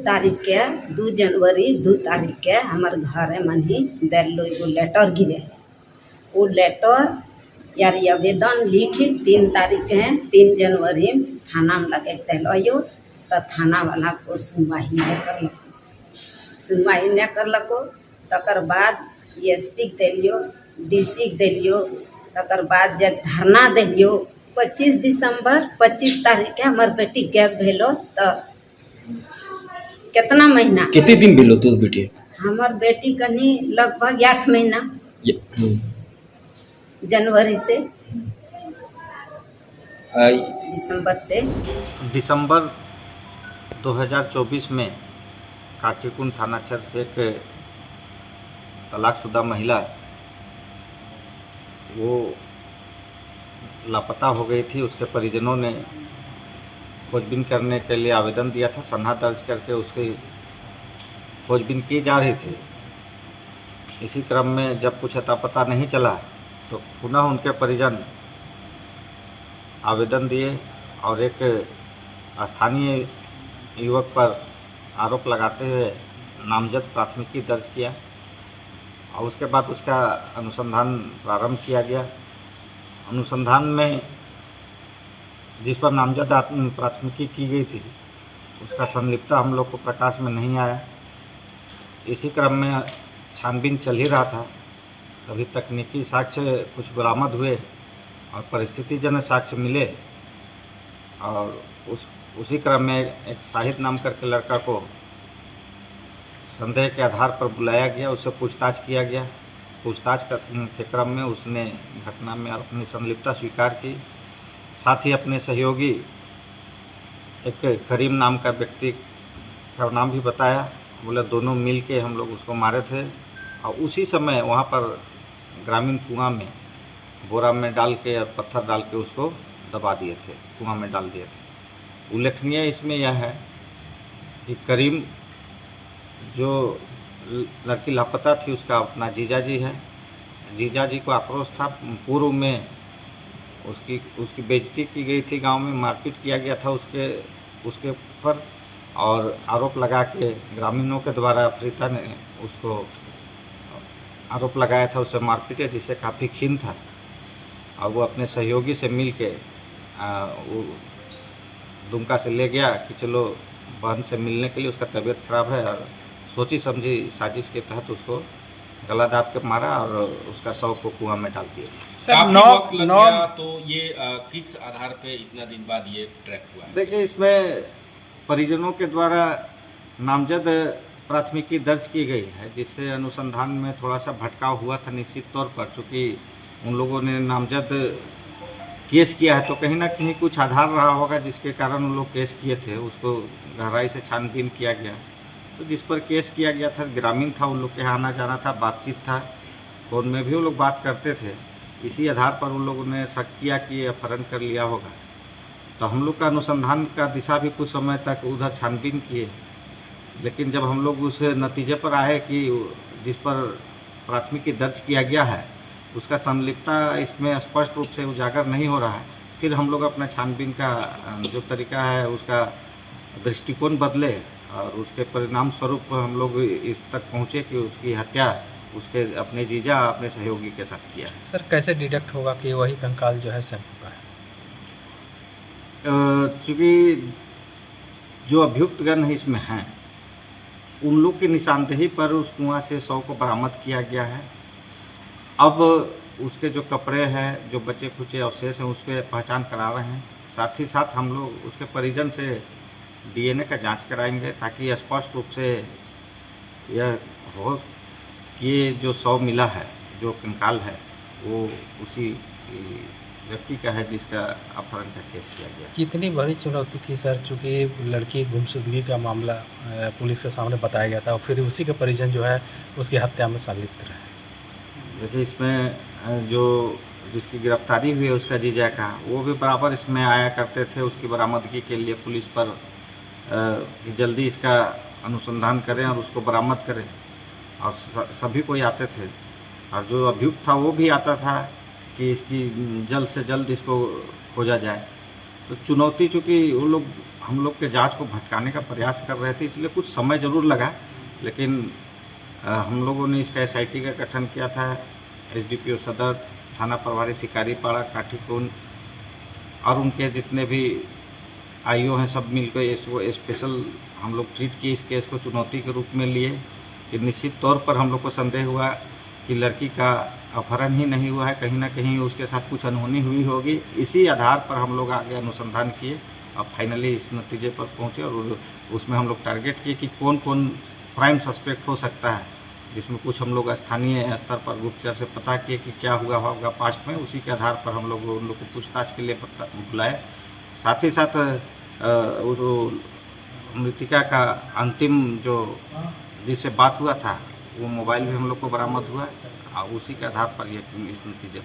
तारीख के 2 जनवरी 2 तारीख के हमार घर मनी दिलो एगो लेटर गिरे। वो लेटर यार आवेदन लिख 3 तारीख के 3 जनवरी थाना में लगे दिलो तो थाना वाला को सुनवाई नहीं करलको। तकर बाद एसपी के दिलियो, डीसी के दिलियो, तकर बाद जब धरना दिलियो 25 दिसंबर 25 तारीख के हमार बेटी गैप भेलो। तो कितना महीना कितने दिन भेलो तो बेटी हमार बेटी कहीं लगभग 8 महीना जनवरी से दिसंबर 2024 में काटीकुंड थाना क्षेत्र से एक तलाकशुदा महिला वो लापता हो गई थी। उसके परिजनों ने खोजबीन करने के लिए आवेदन दिया था। सनहा दर्ज करके उसकी खोजबीन की जा रही थी। इसी क्रम में जब कुछ अता पता नहीं चला तो पुनः उनके परिजन आवेदन दिए और एक स्थानीय युवक पर आरोप लगाते हुए नामजद प्राथमिकी दर्ज किया और उसके बाद उसका अनुसंधान प्रारंभ किया गया। अनुसंधान में जिस पर नामजद प्राथमिकी की गई थी उसका संलिप्तता हम लोग को प्रकाश में नहीं आया। इसी क्रम में छानबीन चल ही रहा था, तभी तकनीकी साक्ष्य कुछ बरामद हुए और परिस्थितिजन्य साक्ष्य मिले और उसी क्रम में एक शाहिद नाम करके लड़का को संदेह के आधार पर बुलाया गया, उससे पूछताछ किया गया। पूछताछ के क्रम में उसने घटना में अपनी संलिप्तता स्वीकार की। साथ ही अपने सहयोगी एक करीम नाम का व्यक्ति का नाम भी बताया। बोले दोनों मिल के हम लोग उसको मारे थे और उसी समय वहाँ पर ग्रामीण कुआं में बोरा में डाल के और पत्थर डाल के उसको दबा दिए थे, कुआं में डाल दिए थे। उल्लेखनीय इसमें यह है कि करीम जो लड़की लापता थी उसका अपना जीजाजी है। जीजाजी को आक्रोश था, पूर्व में उसकी बेइज्जती की गई थी, गांव में मारपीट किया गया था उसके ऊपर और आरोप लगा के ग्रामीणों के द्वारा प्रीता ने उसको आरोप लगाया था, उससे मारपीट है, जिससे काफ़ी खीन था और वो अपने सहयोगी से मिल के वो दुमका से ले गया कि चलो बहन से मिलने के लिए। उसका तबीयत खराब है और सोची समझी साजिश के तहत उसको गला दाब के मारा और उसका शव को कुआं में डाल दिया। सर वक्त लग गया तो ये किस आधार पे इतना दिन बाद ये ट्रैक हुआ है? देखिए, इसमें परिजनों के द्वारा नामजद प्राथमिकी दर्ज की गई है, जिससे अनुसंधान में थोड़ा सा भटकाव हुआ था निश्चित तौर पर। चूँकि उन लोगों ने नामजद केस किया है तो कहीं ना कहीं कुछ आधार रहा होगा जिसके कारण उन लोग केस किए थे। उसको गहराई से छानबीन किया गया तो जिस पर केस किया गया था ग्रामीण था, उन लोग के यहाँ आना जाना था, बातचीत था, फ़ोन में भी वो लोग बात करते थे। इसी आधार पर उन लोगों ने शक किया कि अपहरण कर लिया होगा। तो हम लोग का अनुसंधान का दिशा भी कुछ समय तक उधर छानबीन किए, लेकिन जब हम लोग उस नतीजे पर आए कि जिस पर प्राथमिकी दर्ज किया गया है उसका संलिप्तता इसमें स्पष्ट रूप से उजागर नहीं हो रहा है, फिर हम लोग अपना छानबीन का जो तरीका है उसका दृष्टिकोण बदले और उसके परिणाम स्वरूप हम लोग इस तक पहुँचे कि उसकी हत्या उसके अपने जीजा अपने सहयोगी के साथ किया है। सर कैसे डिटेक्ट होगा कि वही कंकाल जो है शैम्पू का है? चूँकि जो अभियुक्तगण है इसमें हैं उन लोग की निशानदेही पर उस कुआं से शव को बरामद किया गया है। अब उसके जो कपड़े हैं, जो बचे खुचे अवशेष हैं, उसके पहचान करा रहे हैं। साथ ही साथ हम लोग उसके परिजन से डीएनए का जांच कराएंगे ताकि स्पष्ट रूप से यह हो कि ये जो शव मिला है, जो कंकाल है, वो उसी व्यक्ति का है जिसका अपहरण का केस किया गया। कितनी बड़ी चुनौती थी सर, चूँकि लड़की गुमशुदगी का मामला पुलिस के सामने बताया गया था और फिर उसी के परिजन जो है उसकी हत्या में संलिप्त रहे। देखिए, इसमें जो जिसकी गिरफ्तारी हुई है उसका जीजा का, वो भी बराबर इसमें आया करते थे उसकी बरामदगी के लिए पुलिस पर कि जल्दी इसका अनुसंधान करें और उसको बरामद करें, और सभी कोई आते थे। और जो अभियुक्त था वो भी आता था कि इसकी जल्द से जल्द इसको खोजा जाए। तो चुनौती चूँकि वो लोग हम लोग के जांच को भटकाने का प्रयास कर रहे थे, इसलिए कुछ समय ज़रूर लगा, लेकिन हम लोगों ने इसका SIT का गठन किया था। SDPO सदर, थाना प्रभारी शिकारीपाड़ा, काठीकुंड और उनके जितने भी IO हैं सब मिलकर इसको स्पेशल हम लोग ट्रीट किए। इस केस को चुनौती के रूप में लिए कि निश्चित तौर पर हम लोग को संदेह हुआ कि लड़की का अपहरण ही नहीं हुआ है, कहीं ना कहीं उसके साथ कुछ अनहोनी हुई होगी। इसी आधार पर हम लोग आगे अनुसंधान किए और फाइनली इस नतीजे पर पहुँचे और उसमें हम लोग टारगेट किए कि कौन कौन प्राइम सस्पेक्ट हो सकता है, जिसमें कुछ हम लोग स्थानीय स्तर पर गुप्तचर से पता किए कि क्या हुआ होगा पास्ट में। उसी के आधार पर हम लोग उन लोग को पूछताछ के लिए बुलाए। साथ ही साथ मृतिका का अंतिम जो जिससे बात हुआ था वो मोबाइल भी हम लोग को बरामद हुआ और उसी के आधार पर ये इस नतीजे